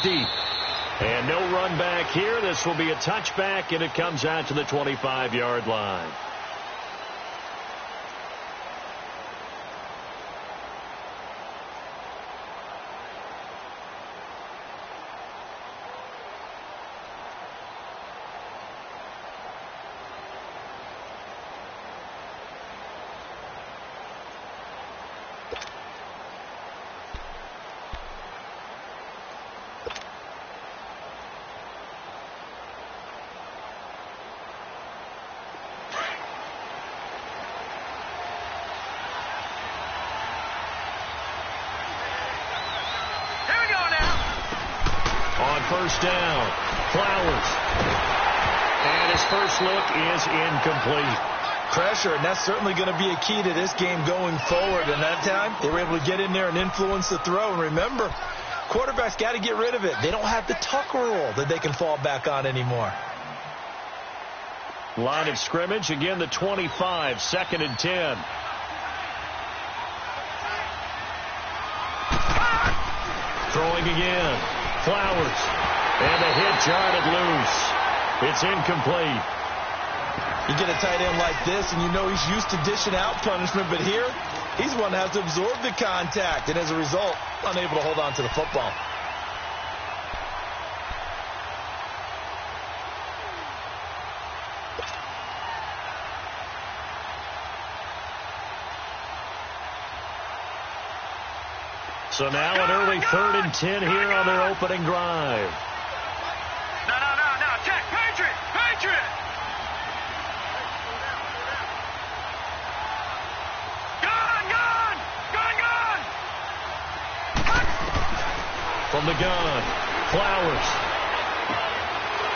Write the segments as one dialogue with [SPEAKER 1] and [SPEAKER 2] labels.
[SPEAKER 1] deep. And no run back here. This will be a touchback, and it comes out to the 25-yard line. First down, Flowers. And his first look is incomplete.
[SPEAKER 2] Pressure, and that's certainly going to be a key to this game going forward. And that time, they were able to get in there and influence the throw. And remember, quarterbacks got to get rid of it. They don't have the Tucker rule that they can fall back on anymore.
[SPEAKER 1] Line of scrimmage, again the 25, 2nd and 10. Throwing again. Flowers. And the hit jarred loose. It's incomplete.
[SPEAKER 2] You get a tight end like this, and you know he's used to dishing out punishment, but here, he's one that has to absorb the contact, and as a result, unable to hold on to the football.
[SPEAKER 1] So now an early 3rd and 10 here on their opening drive.
[SPEAKER 3] No. Check. Patriot. Gone.
[SPEAKER 1] From the gun, Flowers.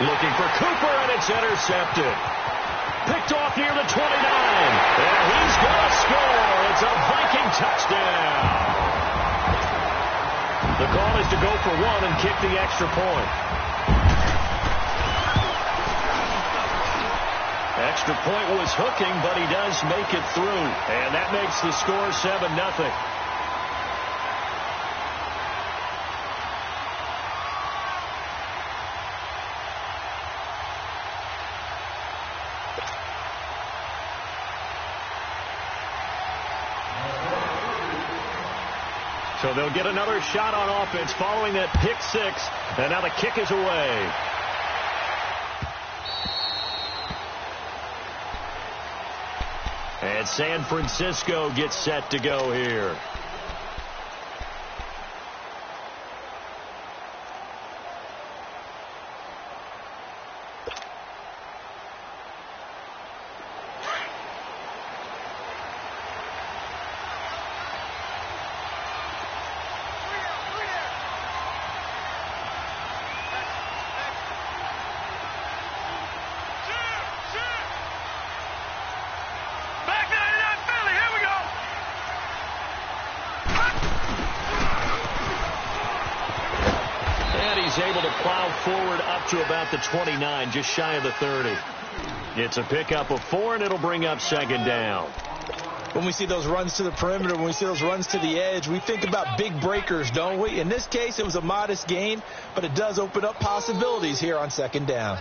[SPEAKER 1] Looking for Cooper, and it's intercepted. Picked off near the 29. And he's going to score. It's a Viking touchdown. The call is to go for one and kick the extra point. Extra point was hooking, but he does make it through. And that makes the score 7-0. So they'll get another shot on offense following that pick six. And now the kick is away. And San Francisco gets set to go here. Able to plow forward up to about the 29, just shy of the 30. It's a pickup of 4, and it'll bring up 2nd down.
[SPEAKER 2] When we see those runs to the perimeter, when we see those runs to the edge, we think about big breakers, don't we? In this case, it was a modest gain, but it does open up possibilities here on 2nd down.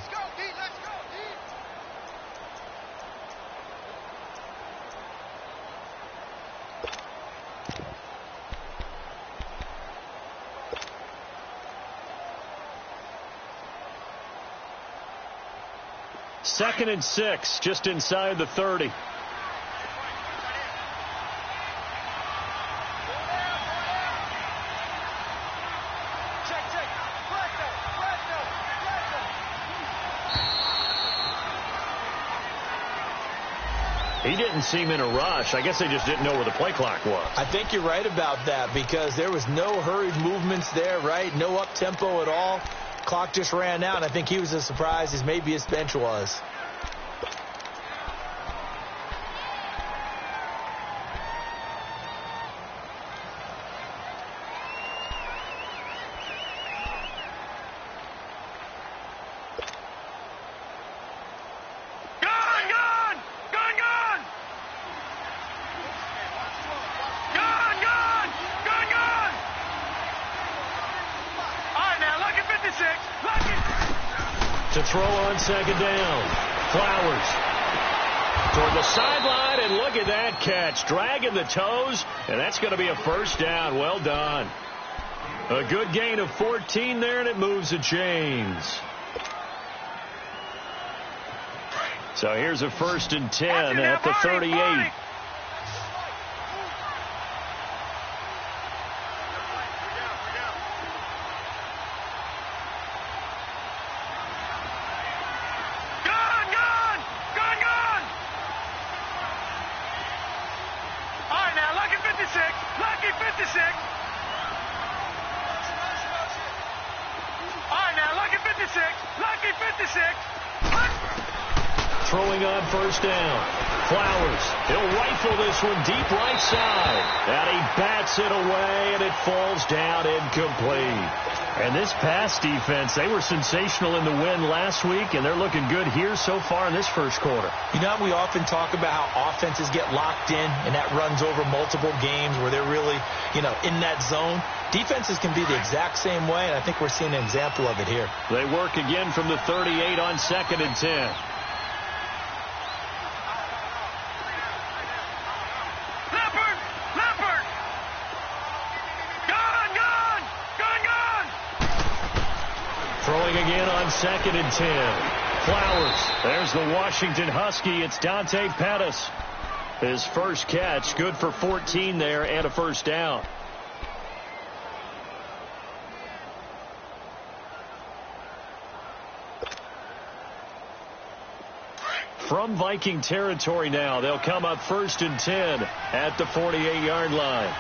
[SPEAKER 1] Second and 6, just inside the 30. He didn't seem in a rush. I guess they just didn't know where the play clock was.
[SPEAKER 2] I think you're right about that because there was no hurried movements there, right? No up-tempo at all. Clock just ran out. I think he was as surprised as maybe his bench was.
[SPEAKER 3] All right, now look at
[SPEAKER 1] To throw on second down. Flowers toward the sideline, and look at that catch. Dragging the toes, and that's going to be a first down. Well done. A good gain of 14 there, and it moves the chains. So here's a 1st and 10 at the 38. Throwing on first down. Flowers. He'll rifle this one deep right side. And he bats it away, and it falls down incomplete. And this pass defense, they were sensational in the win last week, and they're looking good here so far in this first quarter.
[SPEAKER 2] You know, we often talk about how offenses get locked in, and that runs over multiple games where they're really, in that zone. Defenses can be the exact same way, and I think we're seeing an example of it here.
[SPEAKER 1] They work again from the 38 on 2nd and 10. Throwing again on 2nd and 10. Flowers. There's the Washington Husky. It's Dante Pettis. His first catch, good for 14 there and a first down. From Viking territory now, they'll come up 1st and 10 at the 48-yard line.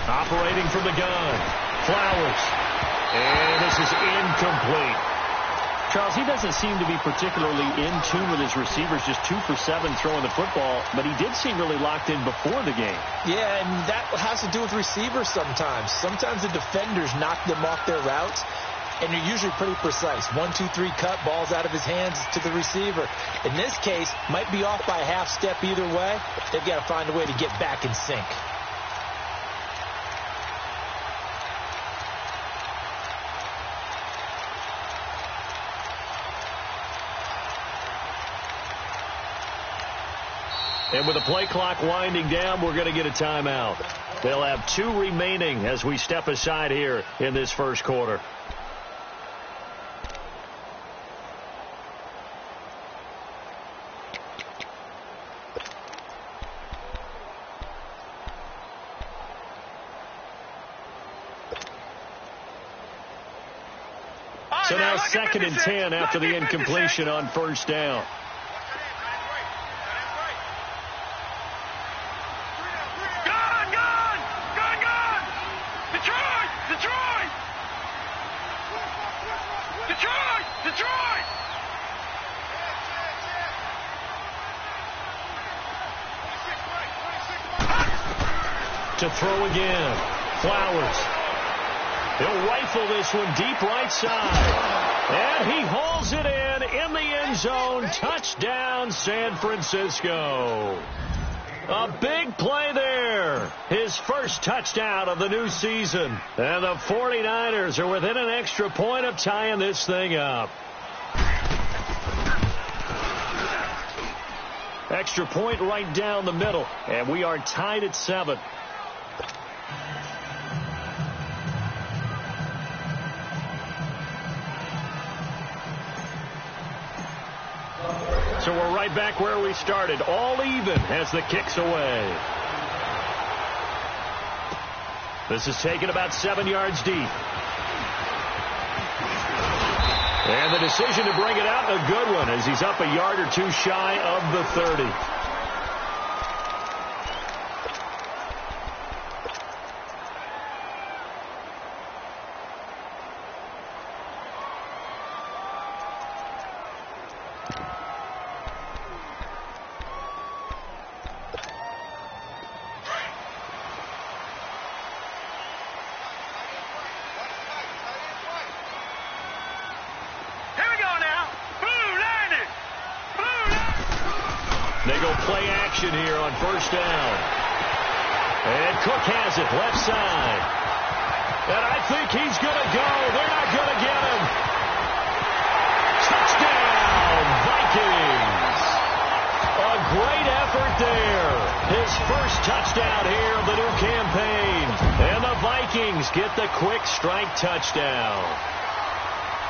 [SPEAKER 1] Operating from the gun, Flowers. And this is incomplete.
[SPEAKER 4] Charles, he doesn't seem to be particularly in tune with his receivers, just 2 for 7 throwing the football, but he did seem really locked in before the game.
[SPEAKER 2] Yeah, and that has to do with receivers sometimes. Sometimes the defenders knock them off their routes, and they're usually pretty precise. 1, 2, 3 cut, balls out of his hands to the receiver. In this case, might be off by a half step either way. They've got to find a way to get back in sync.
[SPEAKER 1] And with the play clock winding down, we're going to get a timeout. They'll have 2 remaining as we step aside here in this first quarter. So now 2nd and 10 after the incompletion on first down. To throw again. Flowers. He'll rifle this one deep right side. And he hauls it in the end zone. Touchdown, San Francisco. A big play there. His first touchdown of the new season. And the 49ers are within an extra point of tying this thing up. Extra point right down the middle. And we are tied at 7. So we're right back where we started. All even as the kick's away. This is taken about 7 yards deep. And the decision to bring it out, a good one, as he's up a yard or 2 shy of the 30. play action here on first down. And Cook has it left side. And I think he's going to go. They're not going to get him. Touchdown, Vikings. A great effort there. His first touchdown here of the new campaign. And the Vikings get the quick strike touchdown.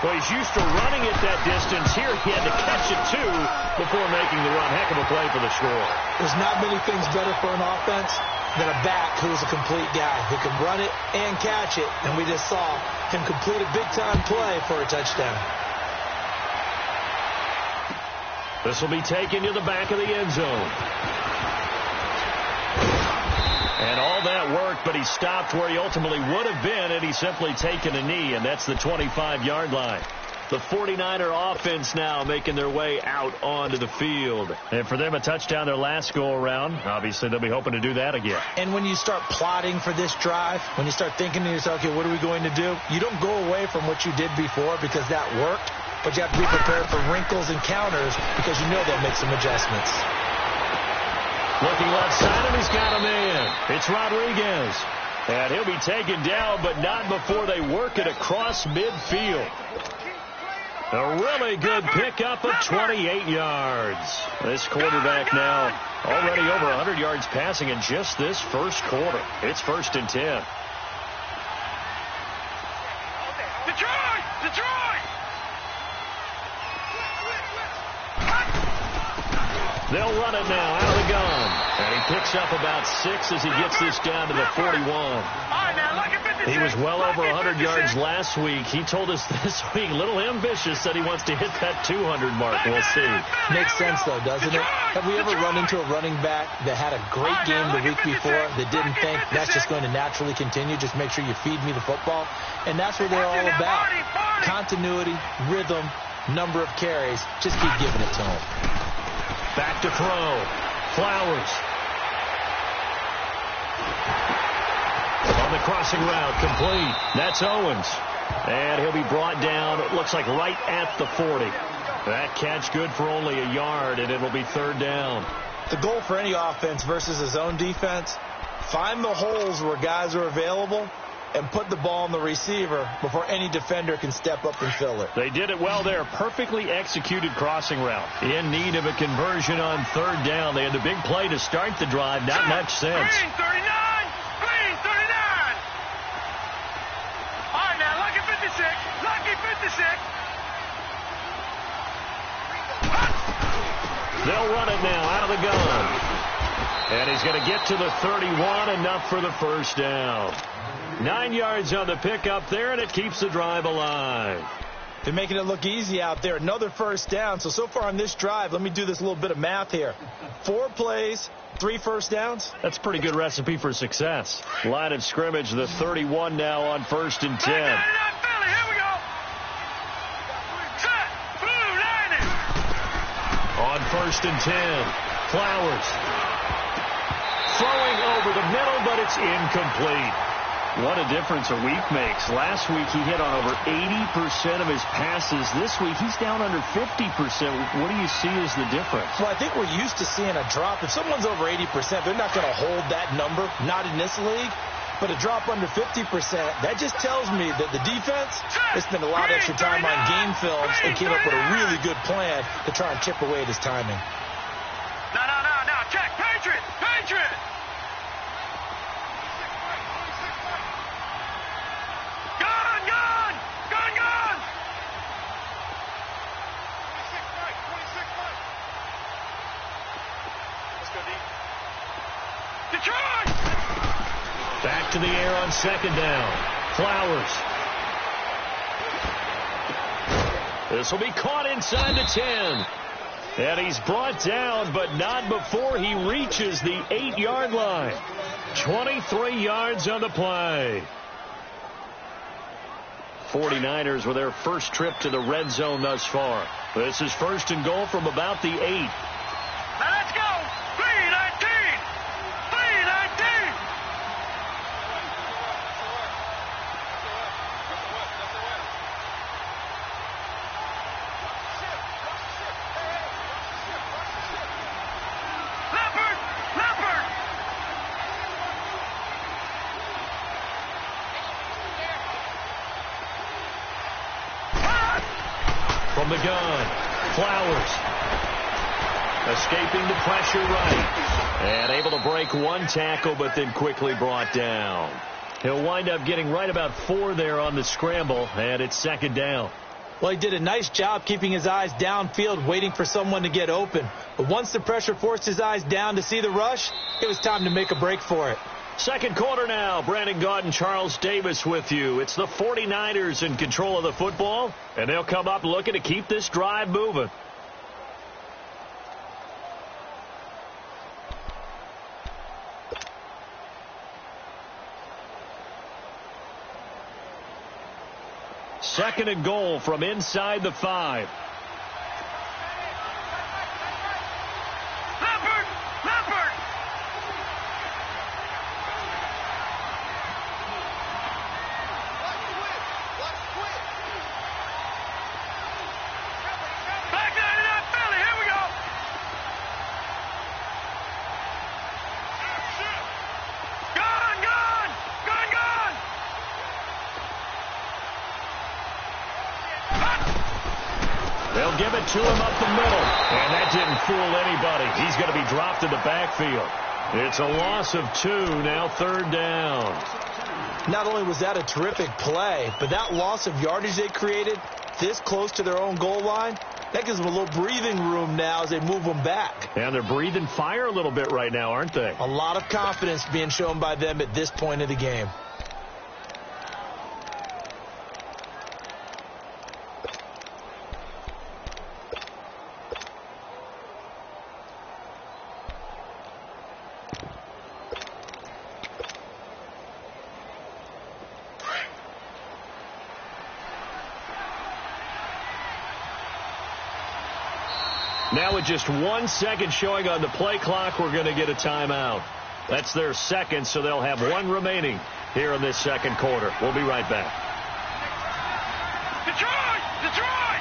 [SPEAKER 1] Well, he's used to running it that distance. Here he had to catch it, too, before making the run. Heck of a play for the score.
[SPEAKER 2] There's not many things better for an offense than a back who's a complete guy who can run it and catch it. And we just saw him complete a big-time play for a touchdown.
[SPEAKER 1] This will be taken to the back of the end zone. And all that worked, but he stopped where he ultimately would have been, and he's simply taken a knee, and that's the 25-yard line. The 49er offense now making their way out onto the field. And for them, a touchdown their last go-around. Obviously, they'll be hoping to do that again.
[SPEAKER 2] And when you start plotting for this drive, when you start thinking to yourself, okay, what are we going to do? You don't go away from what you did before because that worked, but you have to be prepared for wrinkles and counters because you know they'll make some adjustments.
[SPEAKER 1] Looking left side, and he's got a man. It's Rodriguez. And he'll be taken down, but not before they work it across midfield. A really good pickup of 28 yards. This quarterback now already over 100 yards passing in just this first quarter. It's 1st and 10.
[SPEAKER 3] Detroit! Detroit!
[SPEAKER 1] They'll run it now out of the gun. And he picks up about 6 as he gets this down to the 41. He was well over 100 yards last week. He told us this week, a little ambitious, said he wants to hit that 200 mark. We'll see.
[SPEAKER 2] Makes sense, though, doesn't it? Have we ever run into a running back that had a great game the week before that didn't think that's just going to naturally continue? Just make sure you feed me the football. And that's what they're all about. Continuity, rhythm, number of carries. Just keep giving it to them.
[SPEAKER 1] Back to throw. Flowers. On the crossing route, complete. That's Owens. And he'll be brought down, it looks like right at the 40. That catch good for only a yard, and it'll be 3rd down.
[SPEAKER 2] The goal for any offense versus his own defense, find the holes where guys are available and put the ball on the receiver before any defender can step up and fill it.
[SPEAKER 1] They did it well there. Perfectly executed crossing route. In need of a conversion on 3rd down. They had the big play to start the drive. Not much sense.
[SPEAKER 3] Green 39! Green 39! All right, now, lucky 56. Lucky 56.
[SPEAKER 1] They'll run it now out of the gun. And he's going to get to the 31, enough for the first down. 9 yards on the pickup there, and it keeps the drive alive.
[SPEAKER 2] They're making it look easy out there. Another first down. So far on this drive, let me do this little bit of math here. 4 plays, 3 first downs.
[SPEAKER 1] That's a pretty good recipe for success. Line of scrimmage, the 31 now on 1st and 10.
[SPEAKER 3] Here we go. Set. Blue, 90.
[SPEAKER 1] On 1st and 10, Flowers. Throwing over the middle, but it's incomplete. What a difference a week makes. Last week he hit on over 80% of his passes. This week he's down under 50%. What do you see as the difference?
[SPEAKER 2] Well, I think we're used to seeing a drop. If someone's over 80%, they're not going to hold that number, not in this league. But a drop under 50%, that just tells me that the defense has spent a lot of extra time on game films and came up with a really good plan to try and chip away at his timing.
[SPEAKER 3] No. Check. Patriot. Patriot. Gun. Let's go deep. Detroit!
[SPEAKER 1] Back to the air on 2nd down. Flowers. This will be caught inside the 10. And he's brought down, but not before he reaches the 8-yard line. 23 yards on the play. 49ers with their first trip to the red zone thus far. This is 1st and goal from about the 8.
[SPEAKER 3] Now let's go. 3-19. 3-19.
[SPEAKER 1] From the gun, Flowers. Escaping the pressure right. And able to break one tackle, but then quickly brought down. He'll wind up getting right about 4 there on the scramble, and it's second down.
[SPEAKER 2] Well, he did a nice job keeping his eyes downfield, waiting for someone to get open. But once the pressure forced his eyes down to see the rush, it was time to make a break for it.
[SPEAKER 1] Second quarter now. Brandon Gaudin and Charles Davis with you. It's the 49ers in control of the football, and they'll come up looking to keep this drive moving. Second and goal from inside the 5.
[SPEAKER 3] Leopard! Leopard! Back 99 Philly, here we go! Gun, gun! Gun, gun!
[SPEAKER 1] They'll give it to him up the middle. And that didn't fool anybody. He's going to be dropped in the backfield. It's a loss of 2, now third down.
[SPEAKER 2] Not only was that a terrific play, but that loss of yardage they created this close to their own goal line, that gives them a little breathing room now as they move them back.
[SPEAKER 1] And they're breathing fire a little bit right now, aren't they?
[SPEAKER 2] A lot of confidence being shown by them at this point of the game.
[SPEAKER 1] Now with just 1 second showing on the play clock, we're going to get a timeout. That's their second, so they'll have 1 remaining here in this second quarter. We'll be right back.
[SPEAKER 3] Detroit! Detroit!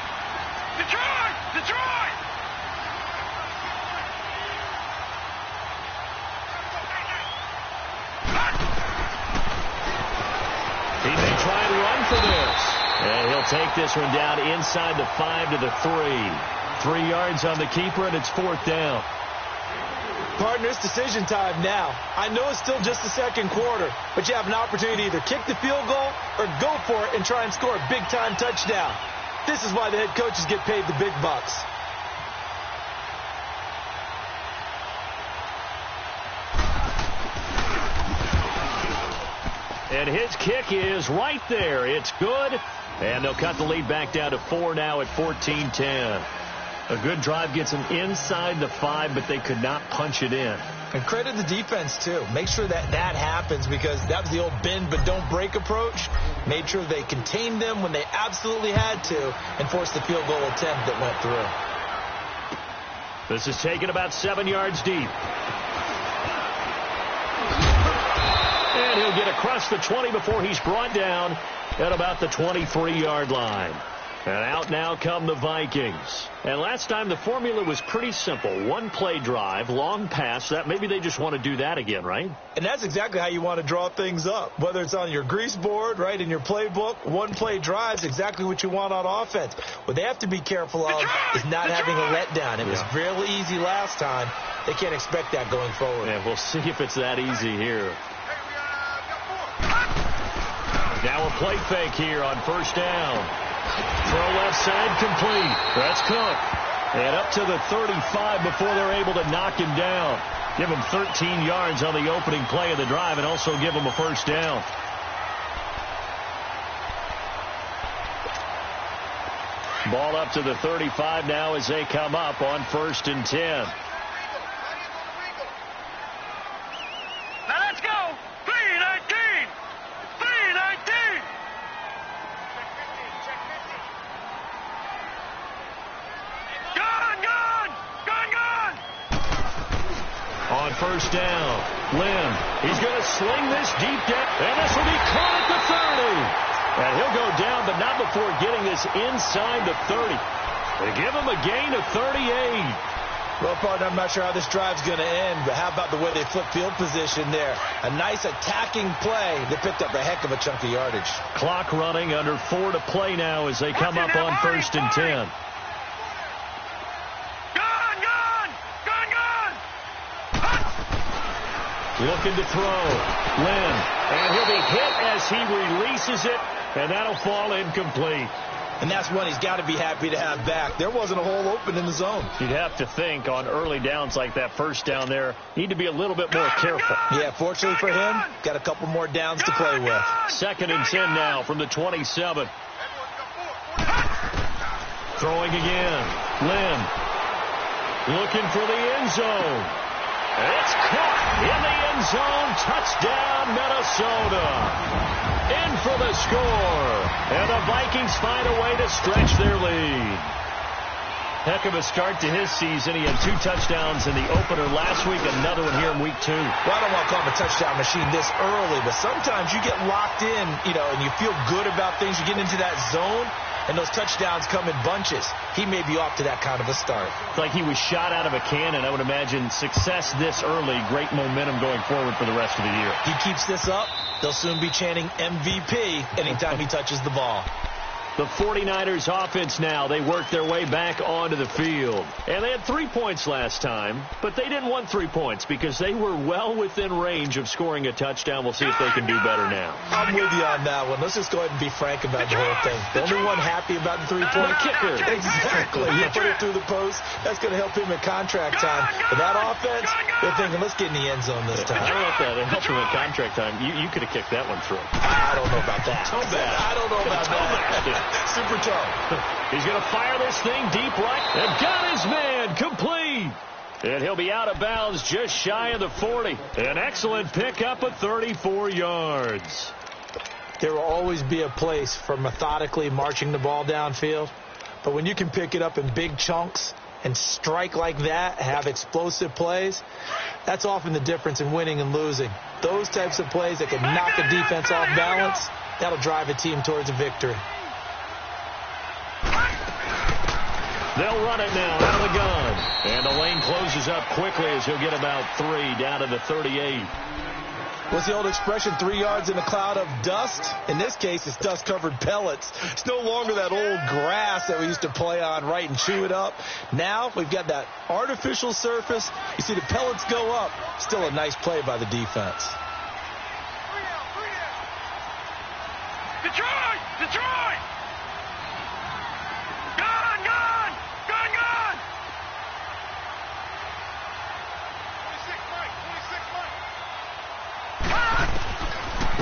[SPEAKER 3] Detroit! Detroit!
[SPEAKER 1] He may try and run for this. And he'll take this one down inside the 5 to the 3. 3 yards on the keeper, and it's 4th down.
[SPEAKER 2] Partner, it's decision time now. I know it's still just the second quarter, but you have an opportunity to either kick the field goal or go for it and try and score a big-time touchdown. This is why the head coaches get paid the big bucks.
[SPEAKER 1] And his kick is right there. It's good, and they'll cut the lead back down to 4 now at 14-10. A good drive gets them inside the 5, but they could not punch it in.
[SPEAKER 2] And credit the defense, too. Make sure that happens, because that was the old bend but don't break approach. Made sure they contained them when they absolutely had to and forced the field goal attempt that went through.
[SPEAKER 1] This is taken about 7 yards deep. And he'll get across the 20 before he's brought down at about the 23-yard line. And out now come the Vikings. And last time the formula was pretty simple. 1-play drive, long pass. That maybe they just want to do that again, right?
[SPEAKER 2] And that's exactly how you want to draw things up. Whether it's on your grease board, right, in your playbook, 1-play drive is exactly what you want on offense. What they have to be careful of is not having a letdown. It was real easy last time. They can't expect that going forward.
[SPEAKER 1] Yeah, we'll see if it's that easy here. Now a play fake here on first down. Throw left side complete. That's Cook. And up to the 35 before they're able to knock him down. Give him 13 yards on the opening play of the drive and also give him a first down. Ball up to the 35 now as they come up on 1st and 10.
[SPEAKER 3] Now let's go! 3-19! 3-19! Gun, gun! Gun, gun!
[SPEAKER 1] On first down, Lynn. He's going to sling this deep down, and this will be caught at the 30. And he'll go down, but not before getting this inside the 30. They give him a gain of 38.
[SPEAKER 2] Well, partner, I'm not sure how this drive's going to end, but how about the way they flip field position there? A nice attacking play. They picked up a heck of a chunk of yardage.
[SPEAKER 4] Clock running, under 4 to play now as they come up on 1st and 10. Looking to throw. Lynn. And he'll be hit as he releases it, and that'll fall incomplete.
[SPEAKER 2] And that's one he's got to be happy to have back. There wasn't a hole open in the zone.
[SPEAKER 4] You'd have to think on early downs like that first down there, need to be a little bit more careful.
[SPEAKER 2] Yeah, fortunately for him, got a couple more downs to play with.
[SPEAKER 4] 2nd and 10 now from the 27. Throwing again. Lynn. Looking for the end zone. It's caught in the end zone. Touchdown, Minnesota. In for the score. And the Vikings find a way to stretch their lead. Heck of a start to his season. He had 2 touchdowns in the opener last week, another one here in week 2.
[SPEAKER 2] Well, I don't want to call him a touchdown machine this early, but sometimes you get locked in, and you feel good about things. You get into that zone, and those touchdowns come in bunches. He may be off to that kind of a start.
[SPEAKER 4] It's like he was shot out of a cannon. I would imagine success this early, great momentum going forward for the rest of the year.
[SPEAKER 2] He keeps this up, they'll soon be chanting MVP anytime he touches the ball.
[SPEAKER 4] The 49ers offense now, they work their way back onto the field. And they had 3 points last time, but they didn't want 3 points because they were well within range of scoring a touchdown. We'll see if they can do better now.
[SPEAKER 2] I'm with you on that one. Let's just go ahead and be frank about the whole thing. The only one happy about the 3-point
[SPEAKER 4] kicker.
[SPEAKER 2] Exactly. You put it through the post. That's going to help him in contract time. But that offense, they're thinking, let's get in the end zone this time.
[SPEAKER 4] I don't know if that helps him in contract time. You could have kicked that one through.
[SPEAKER 2] I don't know about that.
[SPEAKER 4] Toe bad.
[SPEAKER 2] I don't know about that. Super toe.
[SPEAKER 4] He's going to fire this thing deep right. And got his man complete. And he'll be out of bounds just shy of the 40. An excellent pickup of 34 yards.
[SPEAKER 2] There will always be a place for methodically marching the ball downfield. But when you can pick it up in big chunks and strike like that, have explosive plays, that's often the difference in winning and losing. Those types of plays that can knock a defense off balance, that'll drive a team towards a victory.
[SPEAKER 4] They'll run it now out of the gun. And the lane closes up quickly as he'll get about 3 down to the 38.
[SPEAKER 2] What's the old expression, 3 yards in a cloud of dust? In this case, it's dust-covered pellets. It's no longer that old grass that we used to play on, right, and chew it up. Now we've got that artificial surface. You see the pellets go up. Still a nice play by the defense.
[SPEAKER 3] Detroit! Detroit! Gone! Gone! Gone! Gone! 26 Mike!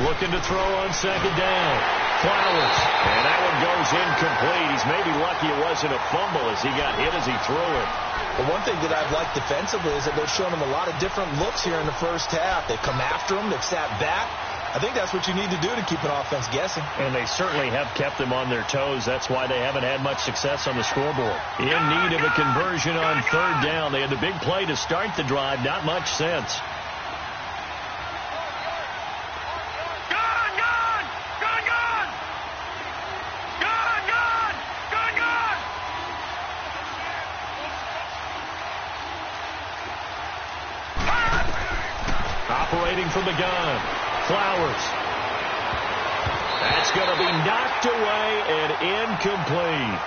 [SPEAKER 4] Looking to throw on 2nd down. Flowers. And that one goes incomplete. He's maybe lucky it wasn't a fumble as he got hit as he threw it.
[SPEAKER 2] But one thing that I've liked defensively is that they've shown him a lot of different looks here in the first half. They've come after him. They've sat back. I think that's what you need to do to keep an offense guessing.
[SPEAKER 4] And they certainly have kept them on their toes. That's why they haven't had much success on the scoreboard. In need of a conversion on 3rd down. They had the big play to start the drive. Not much sense. Operating from the gun. Flowers. That's going to be knocked away and incomplete.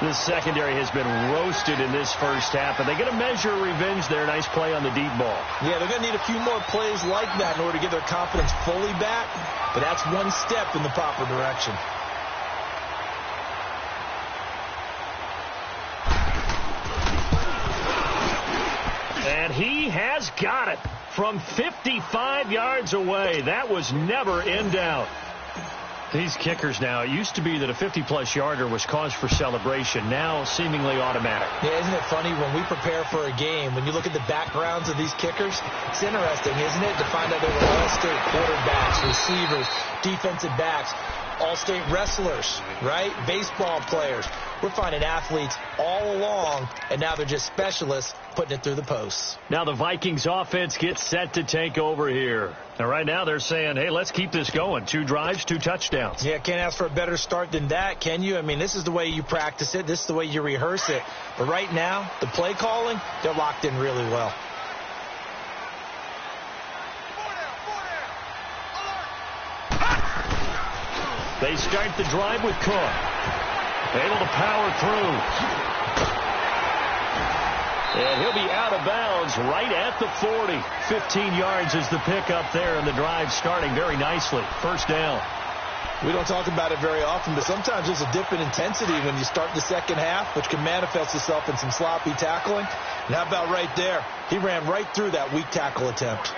[SPEAKER 4] The secondary has been roasted in this first half, and they're going to measure revenge there. Nice play on the deep ball.
[SPEAKER 2] Yeah, they're going to need a few more plays like that in order to get their confidence fully back, but that's one step in the proper direction.
[SPEAKER 4] And he has got it from 55 yards away. That was never in doubt. These kickers now, it used to be that a 50-plus yarder was cause for celebration. Now seemingly automatic.
[SPEAKER 2] Yeah, isn't it funny when we prepare for a game, when you look at the backgrounds of these kickers, it's interesting, isn't it, to find out they were all-state quarterbacks, receivers, defensive backs, all-state wrestlers, right? Baseball players. We're finding athletes all along, and now they're just specialists putting it through the posts.
[SPEAKER 4] Now the Vikings offense gets set to take over here. And right now they're saying, hey, let's keep this going. 2 drives, 2 touchdowns.
[SPEAKER 2] Yeah, can't ask for a better start than that, can you? I mean, this is the way you practice it. This is the way you rehearse it. But right now, the play calling, they're locked in really well.
[SPEAKER 4] They start the drive with Cook. Able to power through. And he'll be out of bounds right at the 40. 15 yards is the pickup there, and the drive starting very nicely. First down.
[SPEAKER 2] We don't talk about it very often, but sometimes there's a dip in intensity when you start the second half, which can manifest itself in some sloppy tackling. And how about right there? He ran right through that weak tackle attempt.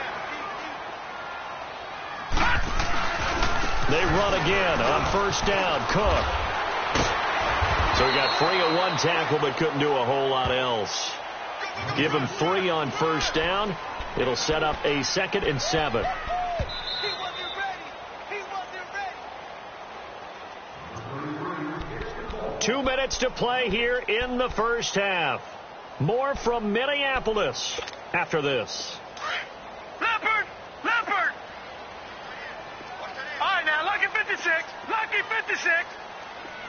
[SPEAKER 4] They run again on first down. Cook. So he got 3 on 1 tackle, but couldn't do a whole lot else. Give him 3 on first down. It'll set up a 2nd and 7. 2 minutes to play here in the first half. More from Minneapolis after this.
[SPEAKER 3] Leopard! Leopard! All right, now, Lucky 56. Lucky 56.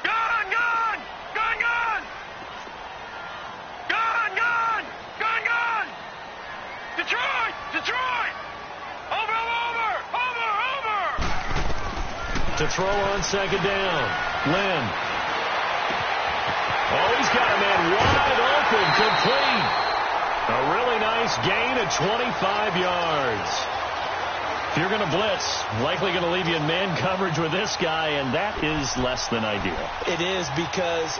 [SPEAKER 3] Gun, gun! Gun, gun! Gun, gun! Gun, gun! Detroit! Detroit! Over, over! Over, over!
[SPEAKER 4] To throw on second down. Lynn. Oh, he's got a man wide open, complete. A really nice gain of 25 yards. If you're going to blitz, likely going to leave you in man coverage with this guy, and that is less than ideal.
[SPEAKER 2] It is, because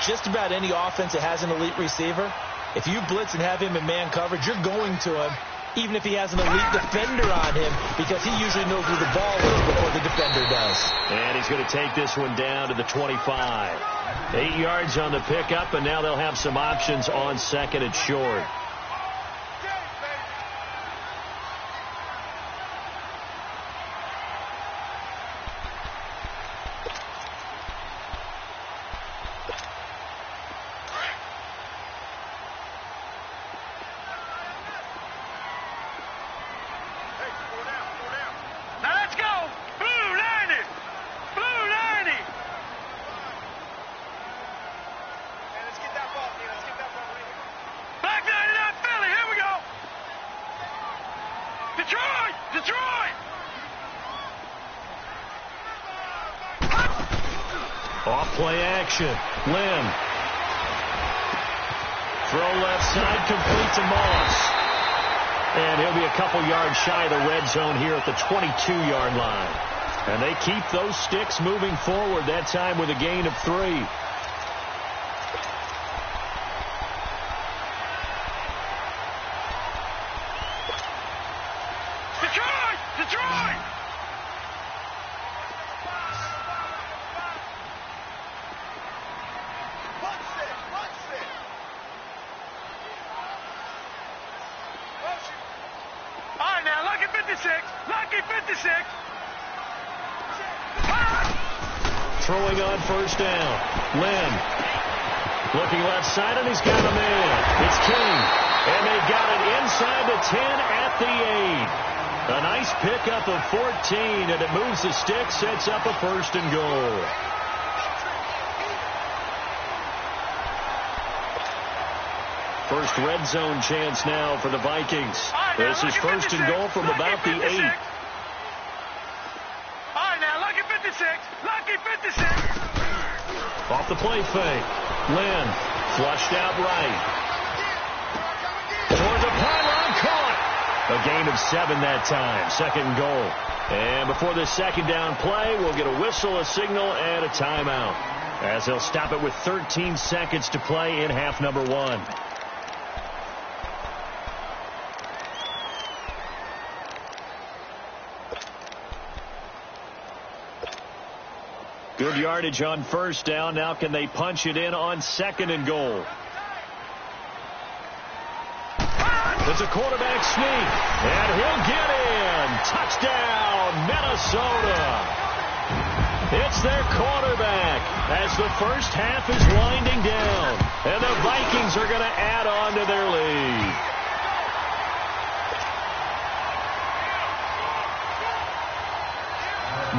[SPEAKER 2] just about any offense that has an elite receiver, if you blitz and have him in man coverage, you're going to him, even if he has an elite defender on him, because he usually knows where the ball is before the defender does.
[SPEAKER 4] And he's going to take this one down to the 25. 8 yards on the pickup, and now they'll have some options on second and short. Play action. Lynn. Throw left side, complete to Moss. And he'll be a couple yards shy of the red zone here at the 22-yard line. And they keep those sticks moving forward, that time with a gain of 3.
[SPEAKER 3] Detroit! Detroit!
[SPEAKER 4] Throwing on first down. Lynn. Looking left side, and he's got a man. It's King. And they got it inside the 10 at the 8. A nice pickup of 14, and it moves the stick, sets up a first and goal. First red zone chance now for the Vikings. This is first and goal from about the 8. Off the play fake. Lynn flushed out right. Towards a pylon, caught. A gain of 7 that time. Second and goal. And before this second down play, we'll get a whistle, a signal, and a timeout, as they'll stop it with 13 seconds to play in half number 1. Good yardage on first down. Now can they punch it in on second and goal? It's a quarterback sneak, and he'll get in. Touchdown, Minnesota.
[SPEAKER 1] It's their quarterback as the first half is winding down. And the Vikings are going to add on to their lead.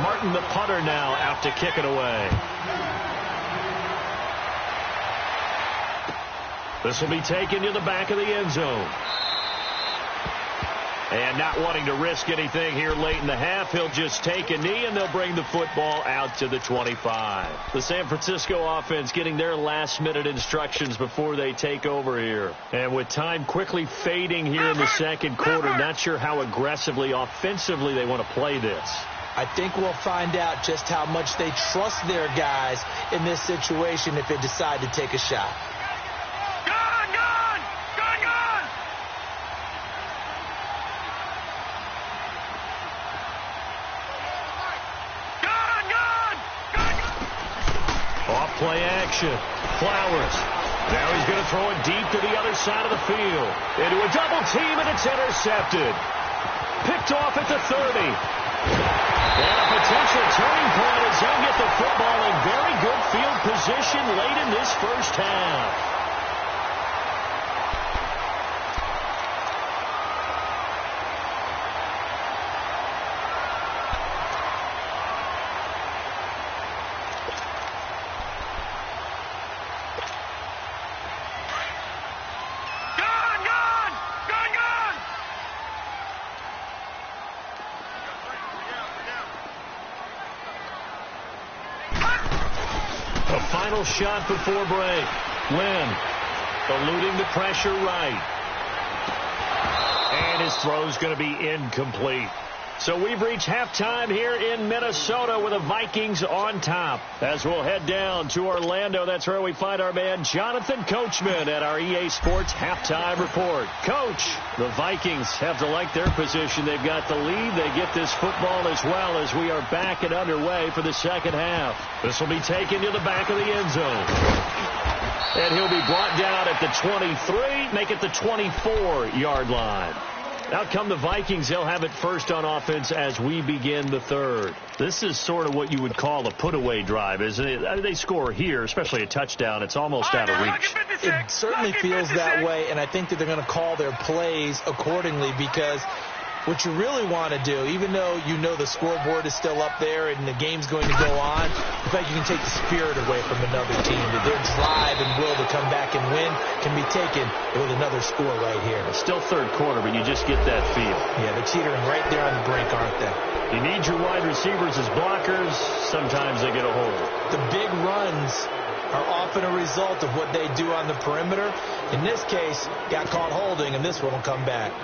[SPEAKER 1] Martin, the punter, now out to kick it away. This will be taken to the back of the end zone. And not wanting to risk anything here late in the half, he'll just take a knee, and they'll bring the football out to the 25. The San Francisco offense getting their last-minute instructions before they take over here. And with time quickly fading here in the second quarter, not sure how aggressively, offensively they want to play this.
[SPEAKER 2] I think we'll find out just how much they trust their guys in this situation if they decide to take a shot.
[SPEAKER 1] Play action. Flowers. Now he's going to throw it deep to the other side of the field. Into a double team, and it's intercepted. Picked off at the 30. And a potential turning point as he'll get the football in very good field position late in this first half. Final shot before break. Lynn eluding the pressure right. And his throw's going to be incomplete. So we've reached halftime here in Minnesota with the Vikings on top. As we'll head down to Orlando, that's where we find our man Jonathan Coachman at our EA Sports Halftime Report. Coach, the Vikings have to like their position. They've got the lead. They get this football as well as we are back and underway for the second half. This will be taken to the back of the end zone. And he'll be brought down at the 23, make it the 24-yard line. Out come the Vikings. They'll have it first on offense as we begin the third. This is sort of what you would call a put-away drive, isn't it? They score here, especially a touchdown. It's almost out of reach.
[SPEAKER 2] It certainly feels that way, and I think that they're going to call their plays accordingly because what you really want to do, even though you know the scoreboard is still up there and the game's going to go on, in fact, you can take the spirit away from another team. That their drive and will to come back and win can be taken with another score right here.
[SPEAKER 1] It's still third quarter, but you just get that feel.
[SPEAKER 2] Yeah, they're teetering right there on the brink, aren't they?
[SPEAKER 1] You need your wide receivers as blockers. Sometimes they get a hold.
[SPEAKER 2] The big runs are often a result of what they do on the perimeter. In this case, got caught holding, and this one will come back.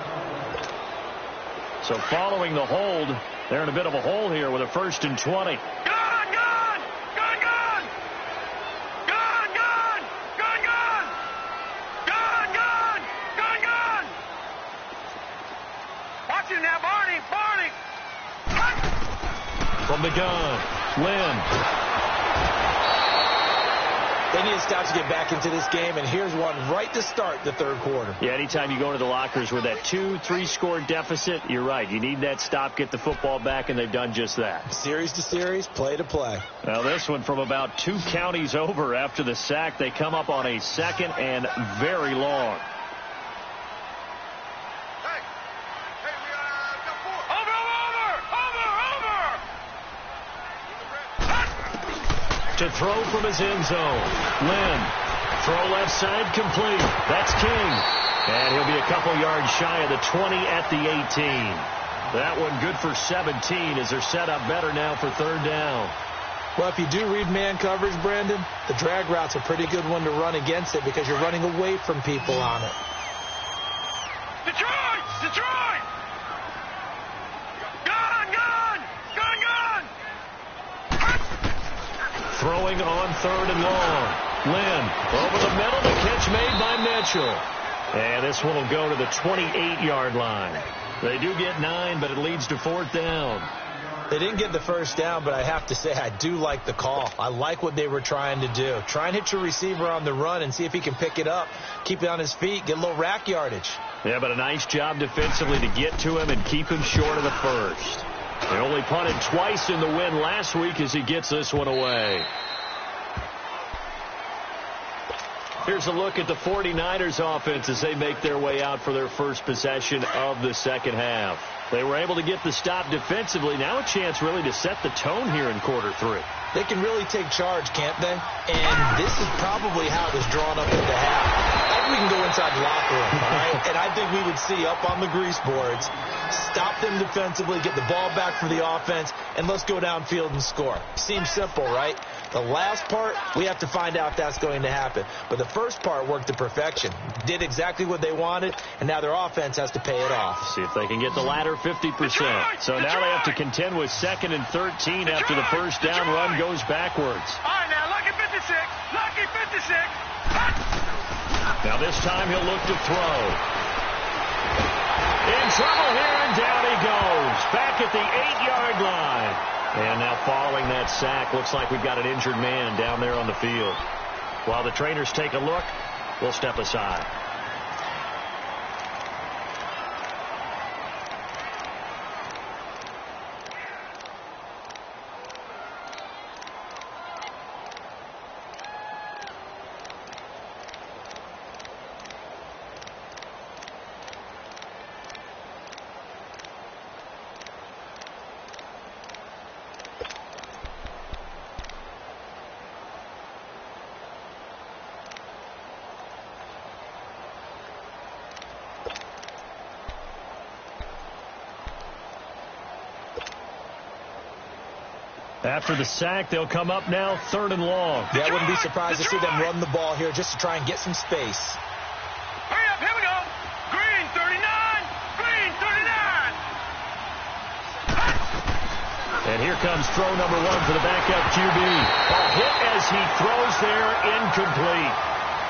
[SPEAKER 1] So following the hold, they're in a bit of a hole here with a 1st and 20.
[SPEAKER 3] Watch him now, Barney.
[SPEAKER 1] From the gun, Lynn.
[SPEAKER 2] They need to stop to get back into this game, and here's one right to start the third quarter.
[SPEAKER 1] Yeah, anytime you go into the lockers with that 2-3 score deficit, you're right. You need that stop, get the football back, and they've done just that.
[SPEAKER 2] Series to series, play to play.
[SPEAKER 1] Now this one from about 2 counties over after the sack. They come up on a 2nd and very long. To throw from his end zone. Lynn. Throw left side complete. That's King. And he'll be a couple yards shy of the 20 at the 18. That one good for 17 as they're set up better now for third down.
[SPEAKER 2] Well, if you do read man coverage, Brandon, the drag route's a pretty good one to run against it because you're running away from people on it.
[SPEAKER 3] Detroit!
[SPEAKER 1] Throwing on 3rd and long. Lynn over the middle. The catch made by Mitchell. And this one will go to the 28-yard line. They do get 9, but it leads to 4th down.
[SPEAKER 2] They didn't get the first down, but I have to say I do like the call. I like what they were trying to do. Try and hit your receiver on the run and see if he can pick it up, keep it on his feet, get a little rack yardage.
[SPEAKER 1] Yeah, but a nice job defensively to get to him and keep him short of the first.
[SPEAKER 4] They only punted twice in the win last week as he gets this one away. Here's a look at the 49ers offense as they make their way out for their first possession of the second half. They were able to get the stop defensively. Now a chance really to set the tone here in quarter three.
[SPEAKER 2] They can really take charge, can't they? And this is probably how it was drawn up at the half. Like we can go inside the locker room, all right? And I think we would see up on the grease boards, stop them defensively, get the ball back for the offense, and let's go downfield and score. Seems simple, right? The last part, we have to find out if that's going to happen. But the first part worked to perfection. Did exactly what they wanted, and now their offense has to pay it off.
[SPEAKER 4] See if they can get the latter 50%. So now they have to contend with 2nd and 13 after the first down run goes backwards.
[SPEAKER 3] All right, now, Lucky 56. Lucky 56.
[SPEAKER 4] Now this time he'll look to throw. In trouble here, and down he goes. Back at the 8-yard line. And now following that sack, looks like we've got an injured man down there on the field. While the trainers take a look, we'll step aside. After the sack, they'll come up now 3rd and long.
[SPEAKER 2] Yeah, I wouldn't be surprised to see them run the ball here just to try and get some space.
[SPEAKER 3] Hurry up, here we go. Green 39. Green 39.
[SPEAKER 4] And here comes throw number 1 for the backup QB. A hit as he throws there, incomplete.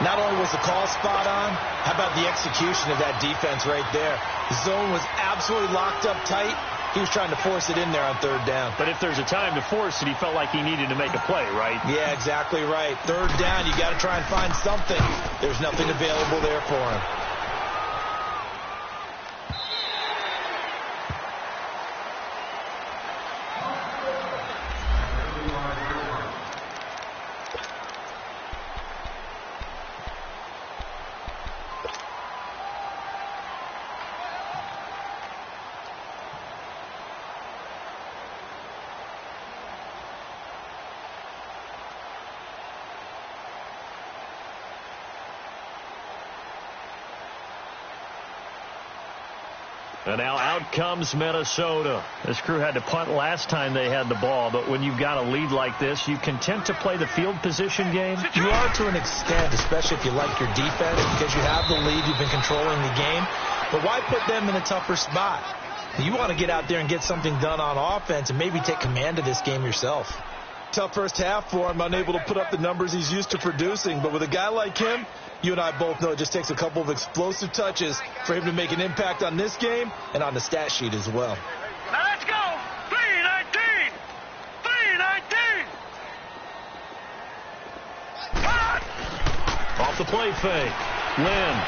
[SPEAKER 2] Not only was the call spot on, how about the execution of that defense right there? The zone was absolutely locked up tight. He was trying to force it in there on 3rd down.
[SPEAKER 4] But if there's a time to force it, he felt like he needed to make a play, right?
[SPEAKER 2] Yeah, exactly right. 3rd down, you got to try and find something. There's nothing available there for him.
[SPEAKER 4] And now out comes Minnesota. This crew had to punt last time they had the ball, but when you've got a lead like this, you content to play the field position game?
[SPEAKER 2] You are to an extent, especially if you like your defense, because you have the lead, you've been controlling the game. But why put them in a tougher spot? You want to get out there and get something done on offense and maybe take command of this game yourself. Tough first half for him, unable to put up the numbers he's used to producing. But with a guy like him, you and I both know it just takes a couple of explosive touches for him to make an impact on this game and on the stat sheet as well.
[SPEAKER 3] Now let's go. 319. 319.
[SPEAKER 4] Off the play fake. Lynn.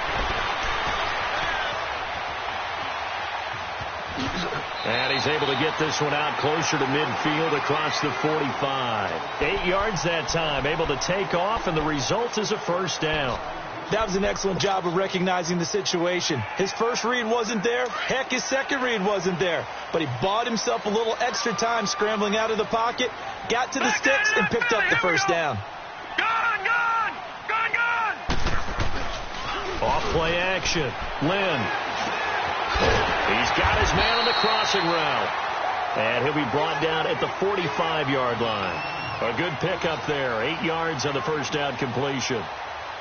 [SPEAKER 4] And he's able to get this one out closer to midfield across the 45. 8 yards that time, able to take off, and the result is a first down.
[SPEAKER 2] That was an excellent job of recognizing the situation. His first read wasn't there. Heck, his second read wasn't there. But he bought himself a little extra time scrambling out of the pocket, got to the sticks, and picked up the first down.
[SPEAKER 3] Gone, gone. Gone, gone.
[SPEAKER 4] Off play action. Lynn. He's got his man on the crossing route. And he'll be brought down at the 45-yard line. A good pickup there. 8 yards on the first down completion.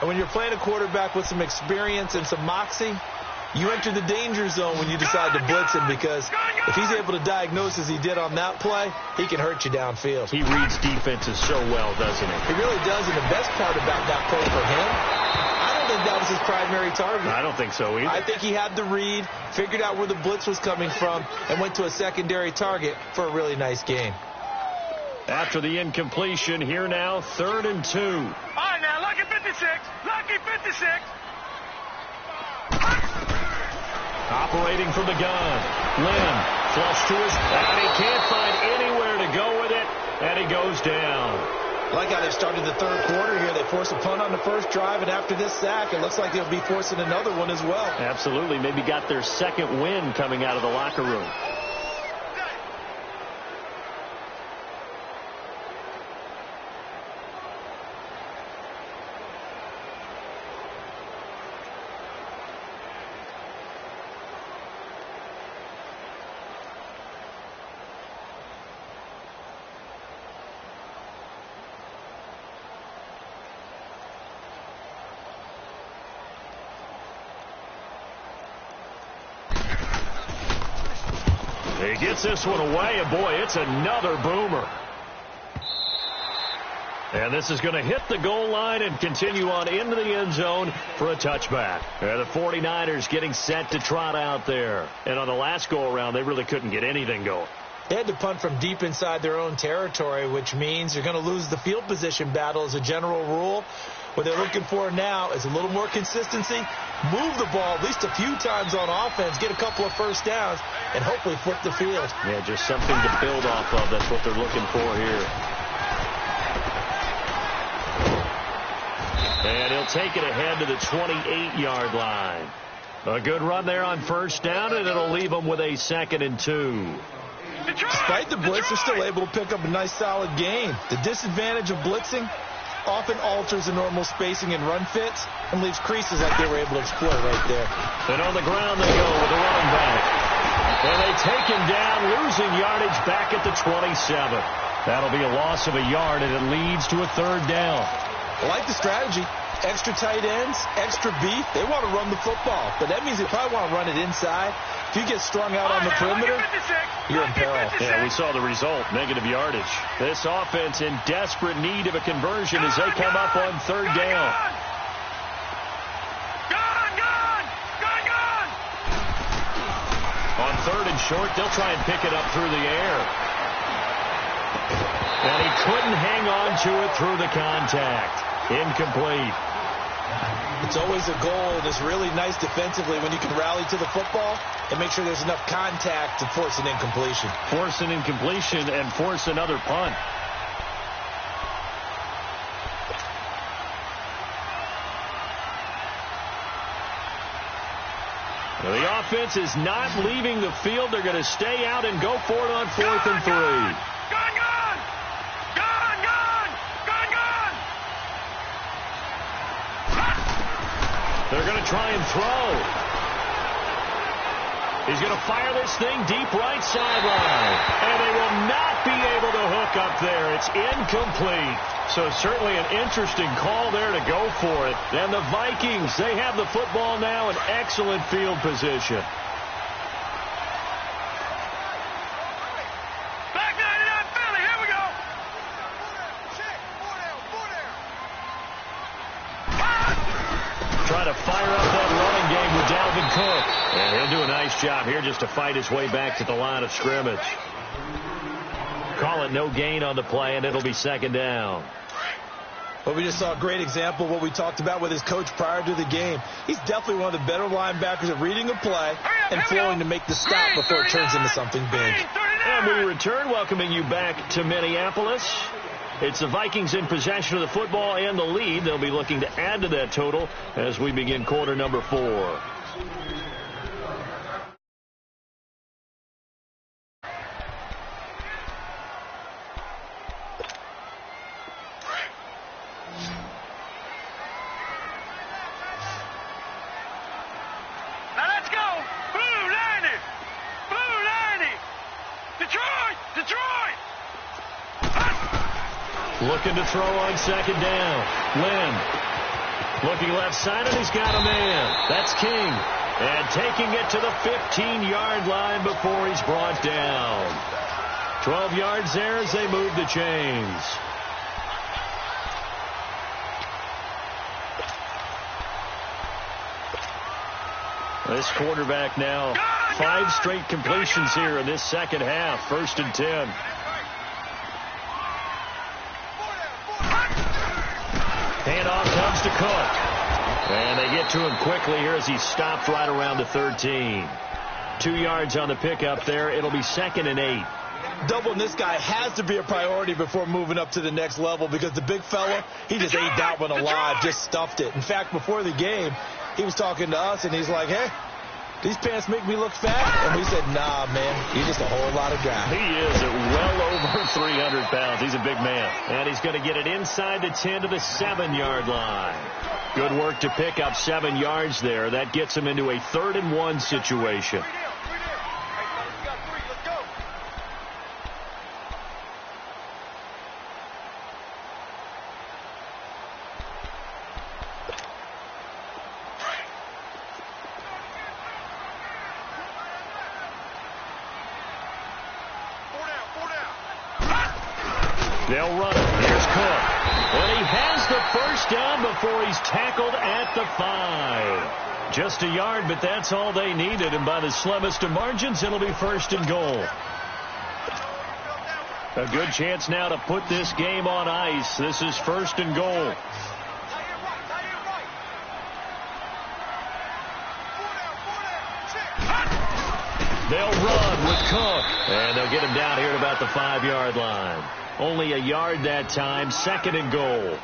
[SPEAKER 2] And when you're playing a quarterback with some experience and some moxie, you enter the danger zone when you decide to blitz him, because if he's able to diagnose as he did on that play, he can hurt you downfield.
[SPEAKER 4] He reads defenses so well, doesn't he?
[SPEAKER 2] He really does, and the best part about that play for him, I don't think that was his primary target.
[SPEAKER 4] I don't think so either.
[SPEAKER 2] I think he had the read, figured out where the blitz was coming from, and went to a secondary target for a really nice game.
[SPEAKER 4] After the incompletion, here now, 3rd and 2.
[SPEAKER 3] All right, now, Lucky 56. Lucky 56.
[SPEAKER 4] Operating from the gun. Lynn. Flush to his, and he can't find anywhere to go with it, and he goes down.
[SPEAKER 2] I like how they started the third quarter here. They forced a punt on the first drive, and after this sack, it looks like they'll be forcing another one as well.
[SPEAKER 4] Absolutely. Maybe got their second win coming out of the locker room. He gets this one away, and boy, it's another boomer. And this is going to hit the goal line and continue on into the end zone for a touchback. And the 49ers getting set to trot out there. And on the last go-around, they really couldn't get anything going.
[SPEAKER 2] They had to punt from deep inside their own territory, which means you're going to lose the field position battle as a general rule. What they're looking for now is a little more consistency, move the ball at least a few times on offense, get a couple of first downs, and hopefully flip the field.
[SPEAKER 4] Yeah, just something to build off of. That's what they're looking for here. And he'll take it ahead to the 28-yard line. A good run there on first down, and it'll leave them with a 2nd and 2.
[SPEAKER 2] Despite the blitz, they're still able to pick up a nice, solid gain. The disadvantage of blitzing often alters the normal spacing and run fits and leaves creases like they were able to exploit right there.
[SPEAKER 4] And on the ground they go with the running back. And they take him down, losing yardage back at the 27. That'll be a loss of a yard, and it leads to a 3rd down.
[SPEAKER 2] I like the strategy. Extra tight ends, extra beef. They want to run the football, but that means they probably want to run it inside. If you get strung out on the perimeter, you're in peril.
[SPEAKER 4] Yeah, we saw the result, negative yardage. This offense in desperate need of a conversion as they come up on 3rd down. On 3rd and short, they'll try and pick it up through the air. And he couldn't hang on to it through the contact. Incomplete.
[SPEAKER 2] It's always a goal, and it's really nice defensively when you can rally to the football and make sure there's enough contact to force an incompletion.
[SPEAKER 4] Force an incompletion and force another punt. The offense is not leaving the field. They're going to stay out and go for it on 4th and 3. They're going to try and throw. He's going to fire this thing deep right sideline. And they will not be able to hook up there. It's incomplete. So certainly an interesting call there to go for it. And the Vikings, they have the football now in excellent field position.
[SPEAKER 3] Back 99 Philly, here we go.
[SPEAKER 4] Trying to fire up that running game with Dalvin Cook. And he'll do a nice job here just to fight his way back to the line of scrimmage. Call it no gain on the play, and it'll be 2nd down.
[SPEAKER 2] Well, we just saw a great example of what we talked about with his coach prior to the game. He's definitely one of the better linebackers at reading a play and flowing to make the stop before it turns into something big.
[SPEAKER 4] And we return, welcoming you back to Minneapolis. It's the Vikings in possession of the football and the lead. They'll be looking to add to that total as we begin quarter number 4. Looking to throw on 2nd down. Lynn looking left side, and he's got a man. That's King. And taking it to the 15-yard line before he's brought down. 12 yards there as they move the chains. This quarterback now 5 straight completions here in this second half. 1st and 10. Handoff comes to Cook. And they get to him quickly here as he stopped right around the 13. 2 yards on the pickup there. It'll be 2nd and 8.
[SPEAKER 2] Doubling this guy has to be a priority before moving up to the next level because the big fella, he just ate that one alive, just stuffed it. In fact, before the game, he was talking to us, and he's like, hey, these pants make me look fat? And we said, nah, man, you're just a whole lot of guy.
[SPEAKER 4] He is at well over 300 pounds. He's a big man. And he's going to get it inside the 10 to the 7-yard line. Good work to pick up 7 yards there. That gets him into a 3rd and 1 situation. They'll run it. Here's Cook. And he has the first down before he's tackled at the 5. Just a yard, but that's all they needed. And by the slimmest of margins, it'll be 1st and goal. A good chance now to put this game on ice. This is 1st and goal. They'll run with Cook. And they'll get him down here at about the 5-yard line. Only a yard that time, 2nd and goal.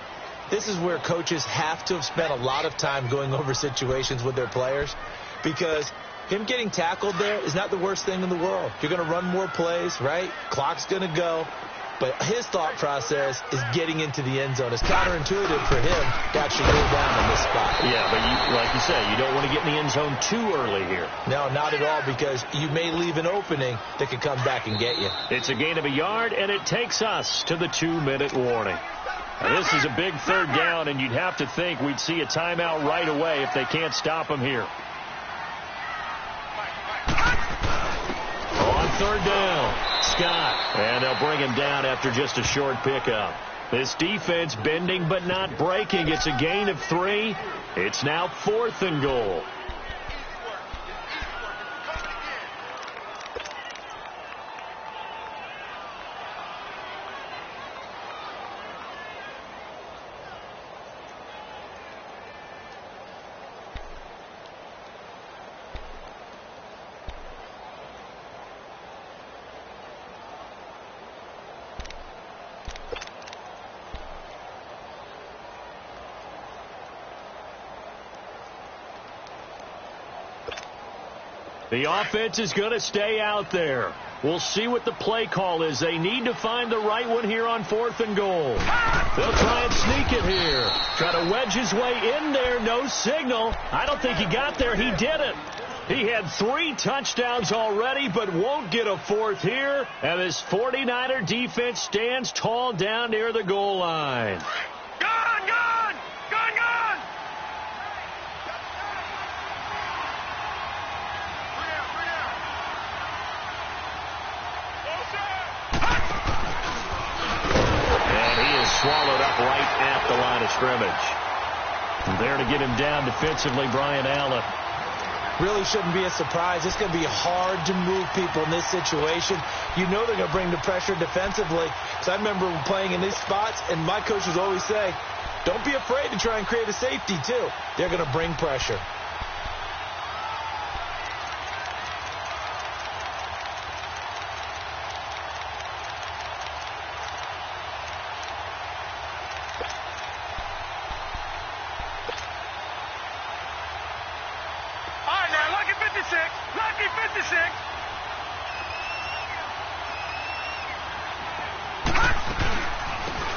[SPEAKER 2] This is where coaches have to have spent a lot of time going over situations with their players because him getting tackled there is not the worst thing in the world. You're going to run more plays, right? Clock's going to go. But his thought process is getting into the end zone. It's counterintuitive for him to actually go down in this spot.
[SPEAKER 4] Yeah, but like you said, you don't want to get in the end zone too early here.
[SPEAKER 2] No, not at all, because you may leave an opening that could come back and get you.
[SPEAKER 4] It's a gain of a yard, and it takes us to the 2-minute warning. Now, this is a big 3rd down, and you'd have to think we'd see a timeout right away if they can't stop him here. On 3rd down, Scott. And they'll bring him down after just a short pickup. This defense bending but not breaking. It's a gain of 3. It's now 4th and goal. The offense is going to stay out there. We'll see what the play call is. They need to find the right one here on 4th and goal. They'll try and sneak it here. Try to wedge his way in there. No signal. I don't think he got there. He didn't. He had 3 touchdowns already, but won't get a 4th here. And this 49er defense stands tall down near the goal line. Swallowed up right at the line of scrimmage. And there to get him down defensively, Brian Allen.
[SPEAKER 2] Really shouldn't be a surprise. It's going to be hard to move people in this situation. You know they're going to bring the pressure defensively. So I remember playing in these spots, and my coaches always say, don't be afraid to try and create a safety, too. They're going to bring pressure.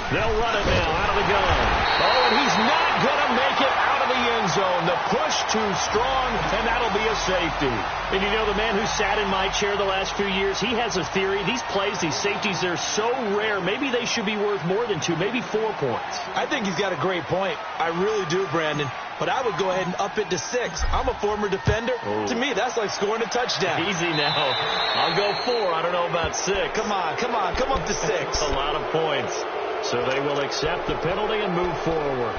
[SPEAKER 4] They'll run it now out of the gun. Oh, and he's not going to make it out of the end zone. The push too strong, and that'll be a safety. And you know, the man who sat in my chair the last few years, he has a theory. These plays, these safeties, they're so rare. Maybe they should be worth more than 2, maybe 4 points.
[SPEAKER 2] I think he's got a great point. I really do, Brandon. But I would go ahead and up it to 6. I'm a former defender. Oh. To me, that's like scoring a touchdown.
[SPEAKER 4] Easy now. I'll go 4. I don't know about 6.
[SPEAKER 2] Come on. Come up to 6.
[SPEAKER 4] A lot of points. So they will accept the penalty and move forward.